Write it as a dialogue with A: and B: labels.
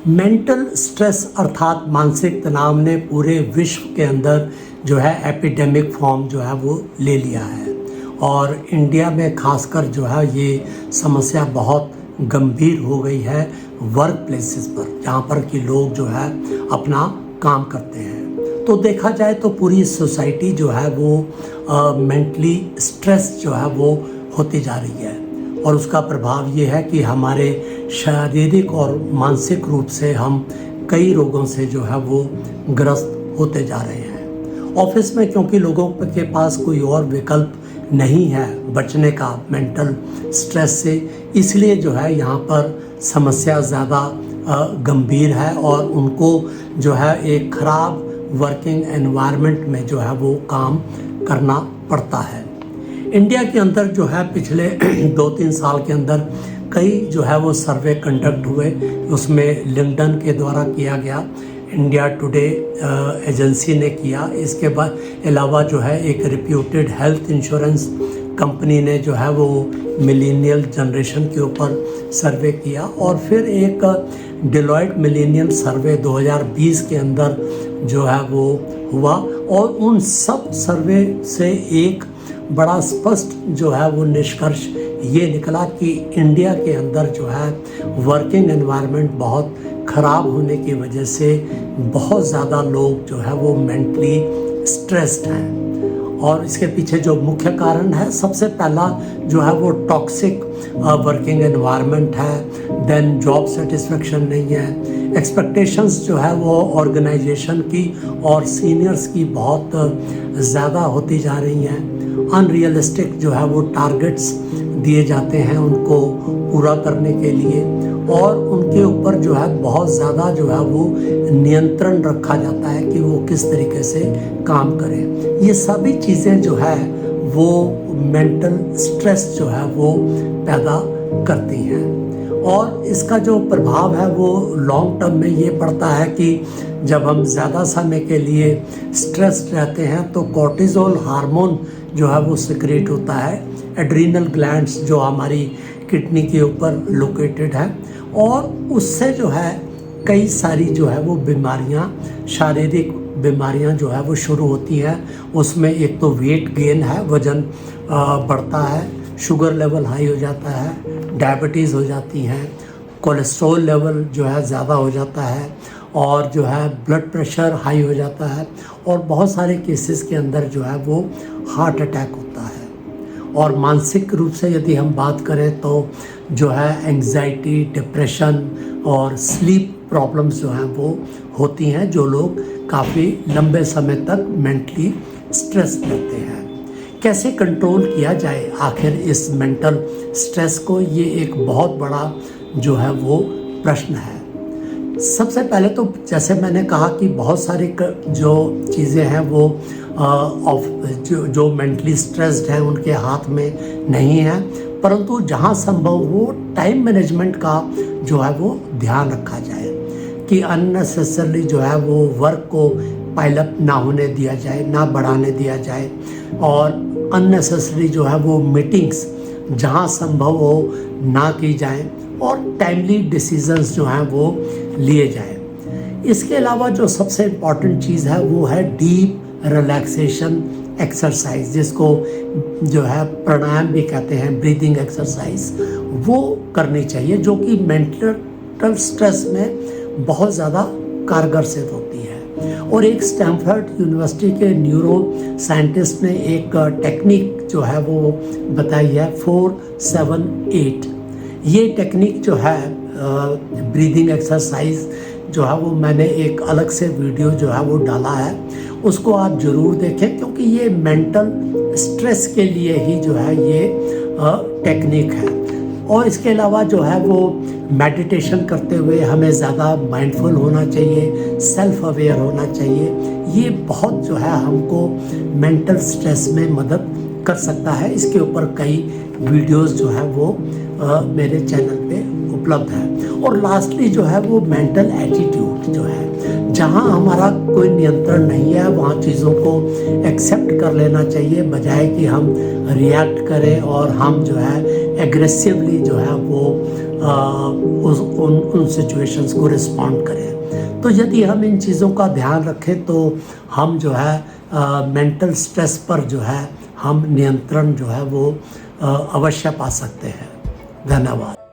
A: Mental stress अर्थात मानसिक तनाव ने पूरे विश्व के अंदर जो है एपिडेमिक फॉर्म जो है वो ले लिया है और इंडिया में खासकर जो है ये समस्या बहुत गंभीर हो गई है वर्क प्लेसेस पर, जहाँ पर कि लोग जो है अपना काम करते हैं। तो देखा जाए तो पूरी सोसाइटी जो है वो मेंटली स्ट्रेस जो है वो होती जा रही है और उसका प्रभाव ये है कि हमारे शारीरिक और मानसिक रूप से हम कई रोगों से जो है वो ग्रस्त होते जा रहे हैं। ऑफिस में क्योंकि लोगों के पास कोई और विकल्प नहीं है बचने का मेंटल स्ट्रेस से, इसलिए जो है यहाँ पर समस्या ज़्यादा गंभीर है और उनको जो है एक ख़राब वर्किंग एनवायरनमेंट में जो है वो काम करना पड़ता है। इंडिया के अंदर जो है पिछले 2-3 साल के अंदर कई जो है वो सर्वे कंडक्ट हुए, उसमें लिंकडन के द्वारा किया गया, इंडिया टुडे एजेंसी ने किया, इसके बाद अलावा जो है एक रिप्यूटेड हेल्थ इंश्योरेंस कंपनी ने जो है वो मिलेनियल जनरेशन के ऊपर सर्वे किया और फिर एक डिलॉयट मिलेनियल सर्वे 2020 के अंदर जो है वो हुआ और उन सब सर्वे से एक बड़ा स्पष्ट जो है वो निष्कर्ष ये निकला कि इंडिया के अंदर जो है वर्किंग एनवायरनमेंट बहुत ख़राब होने की वजह से बहुत ज़्यादा लोग जो है वो मेंटली स्ट्रेस्ड हैं और इसके पीछे जो मुख्य कारण है, सबसे पहला जो है वो टॉक्सिक वर्किंग एनवायरनमेंट है, देन जॉब सेटिस्फेक्शन नहीं है, एक्सपेक्टेशंस जो है वो ऑर्गेनाइजेशन की और सीनियर्स की बहुत ज़्यादा होती जा रही हैं, अनरियलिस्टिक जो है वो टारगेट्स दिए जाते हैं उनको पूरा करने के लिए और उनके ऊपर जो है बहुत ज़्यादा जो है वो नियंत्रण रखा जाता है कि वो किस तरीके से काम करें। ये सभी चीज़ें जो है वो मेंटल स्ट्रेस जो है वो पैदा करती हैं और इसका जो प्रभाव है वो लॉन्ग टर्म में ये पड़ता है कि जब हम ज़्यादा समय के लिए स्ट्रेस्ड रहते हैं तो कॉर्टिजोल हार्मोन जो है वो सिक्रेट होता है, एड्रीनल ग्लैंड्स जो हमारी किडनी के ऊपर लोकेटेड है और उससे जो है कई सारी जो है वो बीमारियां, शारीरिक बीमारियां जो है वो शुरू होती हैं। उसमें एक तो वेट गेन है, वज़न बढ़ता है, शुगर लेवल हाई हो जाता है, डायबिटीज़ हो जाती हैं, कोलेस्ट्रॉल लेवल जो है ज़्यादा हो जाता है और जो है ब्लड प्रेशर हाई हो जाता है और बहुत सारे केसेस के अंदर जो है वो हार्ट अटैक होता है। और मानसिक रूप से यदि हम बात करें तो जो है एंग्जाइटी, डिप्रेशन और स्लीप प्रॉब्लम्स जो हैं वो होती हैं, जो लोग काफ़ी लंबे समय तक मेंटली स्ट्रेस रहते हैं। कैसे कंट्रोल किया जाए आखिर इस मेंटल स्ट्रेस को, ये एक बहुत बड़ा जो है वो प्रश्न है। सबसे पहले तो जैसे मैंने कहा कि बहुत सारी जो चीज़ें हैं वो जो मेंटली स्ट्रेस्ड हैं उनके हाथ में नहीं है, परंतु जहाँ संभव हो टाइम मैनेजमेंट का जो है वो ध्यान रखा जाए कि अननेसेसरली जो है वो वर्क को पाइलअप ना होने दिया जाए, ना बढ़ाने दिया जाए और अननेसेसरी जो है वो मीटिंग्स जहाँ संभव हो ना की जाए और टाइमली डिसीजंस जो हैं वो लिए जाएं। इसके अलावा जो सबसे इम्पॉर्टेंट चीज़ है वो है डीप रिलैक्सेशन एक्सरसाइज, जिसको जो है प्राणायाम भी कहते हैं, ब्रीदिंग एक्सरसाइज, वो करनी चाहिए जो कि मेंटल स्ट्रेस में बहुत ज़्यादा कारगर सिद्ध होती है। और एक स्टैनफोर्ड यूनिवर्सिटी के न्यूरो साइंटिस्ट ने एक टेक्निक जो है वो बताई है 4-7-8। ये टेक्निक जो है ब्रीदिंग एक्सरसाइज जो है वो मैंने एक अलग से वीडियो जो है वो डाला है, उसको आप ज़रूर देखें क्योंकि ये मेंटल स्ट्रेस के लिए ही जो है ये टेक्निक है। और इसके अलावा जो है वो मेडिटेशन करते हुए हमें ज़्यादा माइंडफुल होना चाहिए, सेल्फ अवेयर होना चाहिए। ये बहुत जो है हमको मेंटल स्ट्रेस में मदद कर सकता है। इसके ऊपर कई वीडियोस जो है वो मेरे चैनल पे उपलब्ध है। और लास्टली जो है वो मेंटल एटीट्यूड जो है, जहाँ हमारा कोई नियंत्रण नहीं है वहाँ चीज़ों को एक्सेप्ट कर लेना चाहिए, बजाय कि हम रिएक्ट करें और हम जो है एग्रेसिवली जो है वो उन सिचुएशंस को रिस्पॉन्ड करें। तो यदि हम इन चीज़ों का ध्यान रखें तो हम जो है मेंटल स्ट्रेस पर जो है हम नियंत्रण जो है वो अवश्य पा सकते हैं। धन्यवाद।